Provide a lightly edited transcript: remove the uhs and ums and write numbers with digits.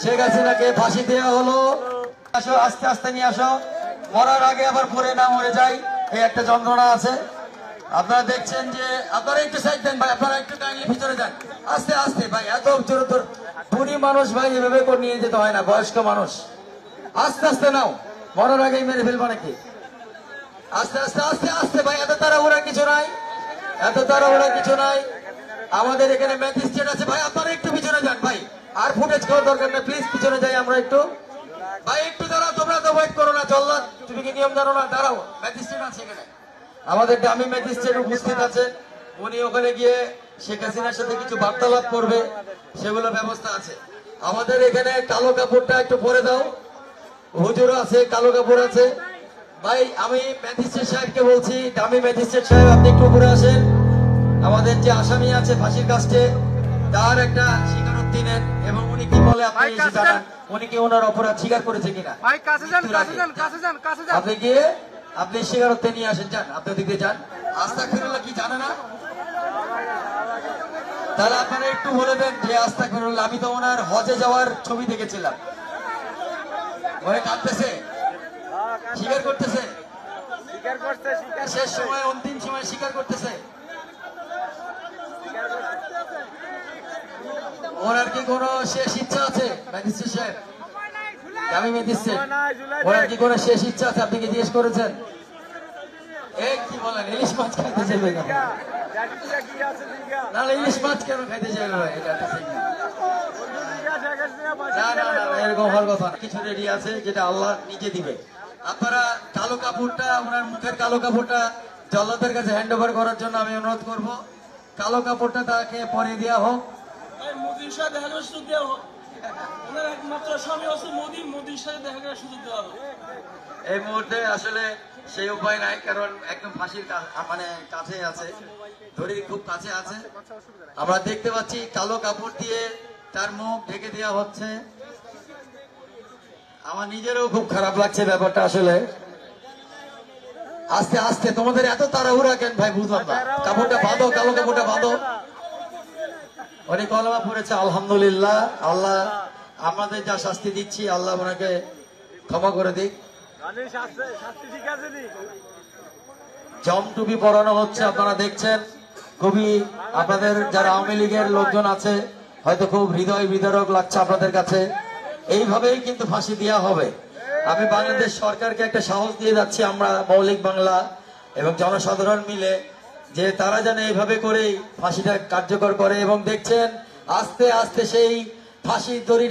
শেখ হাসিনাকে ফাঁসি দেওয়া হলো। আসো, আস্তে আস্তে নিয়ে আসো, মরার আগে আবার পরে না মরে যাই, এই একটা যন্ত্রণা আছে। আপনারা দেখছেন যে আপনারা একটু সাইড দেন ভাই, আপনারা একটু কাইন্ডলি ভিতরে যান, আস্তে আস্তে ভাই। এত জোর তোর বুড়ি মানুষ ভাই এভাবে করে নিয়ে যেতে হয় না, বয়স্ক মানুষ। আস্তে আস্তে নাও, মরার আগেই মেরে ফেলবো নাকি? আস্তে আস্তে আস্তে আস্তে ভাই, এত তাড়াহুড়া কিছু নাই, এত তাড়াহুড়া কিছু নাই। আমাদের এখানে ম্যাজিস্ট্রেট আছে ভাই, আপনারা একটু পিছনে যান ভাই, আর ফুটেজ করার দরকার নেই, প্লিজ পিছনে যাই আমরা একটু। ভাই একটু দাঁড়াও, তোমরা তো ওয়েট করো না, জল্লাদ তুমি কি নিয়ম জানো না? দাঁড়াও, ম্যাজিস্ট্রেট আছে এখানে, আমাদের দামি ম্যাজিস্ট্রেট উপস্থিত আছে। উনি ওখানে গিয়ে শেখ হাসিনার সাথে কিছু বার্তালাপ করবে, সেগুলো ব্যবস্থা আছে। আমাদের এখানে কালো কাপড়টা একটু পরে দাও, হুজুর আছে, কালো কাপড় আছে। ভাই আমি ম্যাজিস্ট্রেট সাহেবকে বলছি, দামি ম্যাজিস্ট্রেট সাহেব আপনি একটু উপরে আসেন। আমাদের যে আসামি আছে ফাঁসির কাস্টে, তার একটা স্বীকারোক্তি নেন এবং উনি কি বলে আপনি এসে জানান, উনি কি ওনার অপরাধ স্বীকার করেছে কিনা। আপনি গিয়ে আপনি স্বীকারোক্তি নিয়ে আসেন, যান আপনি দিকে যান। আস্তাগফিরুল্লাহ কি জানে না? তাহলে আপনারা একটু বলে দেন যে আস্তাগফিরুল্লাহ। আমি তো ওনার হজে যাওয়ার ছবি দেখেছিলাম, ওরে কাঁদতেছে, স্বীকার করতেছে, শেষ সময় অন্তিম সময় স্বীকার করতেছে। ওনার কি কোনো শেষ ইচ্ছা আছে ম্যাজিস্ট্রেট সাহেব? আমি ম্যাজিস্ট্রেট, ওনার কি কোনো শেষ ইচ্ছা আছে? আপনি কি জিজ্ঞেস করেছেন? এই কি বলেন, ইলিশ মাছ খাইতে চাইবে কেন? না ইলিশ মাছ কেন খাইতে চাইবে ভাই? এটা না না না, এরকম হওয়ার কথা না। কিছু রেডি আছে যেটা আল্লাহ নিজে দিবে। আপনারা কালো কাপড়টা, ওনার মুখের কালো কাপড়টা জল্লাদের কাছে হ্যান্ড ওভার করার জন্য আমি অনুরোধ করব। কালো কাপড়টা তাকে পরিয়ে দেওয়া হোক। মোদির সাথে দেখা করার সুযোগ দেওয়া হোক। ওনার একমাত্র স্বামী হচ্ছে মোদি, মোদির সাথে দেখা করার সুযোগ দেওয়া হোক। এই মুহূর্তে আসলে সেই উপায় নাই, কারণ একদম ফাঁসির মানে কাছে আছে, দড়ির খুব কাছে আছে। আমরা দেখতে পাচ্ছি কালো কাপড় দিয়ে তার মুখ ঢেকে দেওয়া হচ্ছে। আমার নিজেরও খুব খারাপ লাগছে ব্যাপারটা আসলে। আস্তে আস্তে, তোমাদের এত তাড়াহুড়া কেন ভাই বুঝলাম না। কাপড়টা বাঁধো, কালো কাপড়টা বাঁধো। অনেক কলমা পড়েছে, আলহামদুলিল্লাহ। আল্লাহ আমাদের যা শাস্তি দিচ্ছি আল্লাহ ওনাকে ক্ষমা করে দিক। জমটুপি পরানো হচ্ছে, আপনারা দেখছেন। খুবই আপনাদের যারা আওয়ামী লীগের লোকজন আছে হয়তো খুব হৃদয় বিদারক লাগছে আপনাদের কাছে। এইভাবেই কিন্তু ফাঁসি দেওয়া হবে। আমি বাংলাদেশ সরকারকে একটা সাহস দিয়ে যাচ্ছি, আমরা মৌলিক বাংলা এবং জনসাধারণ মিলে, যে তারা যেন এইভাবে করেই ফাঁসিটা কার্যকর করে। এবং দেখছেন আস্তে আস্তে সেই ফাঁসির দড়ি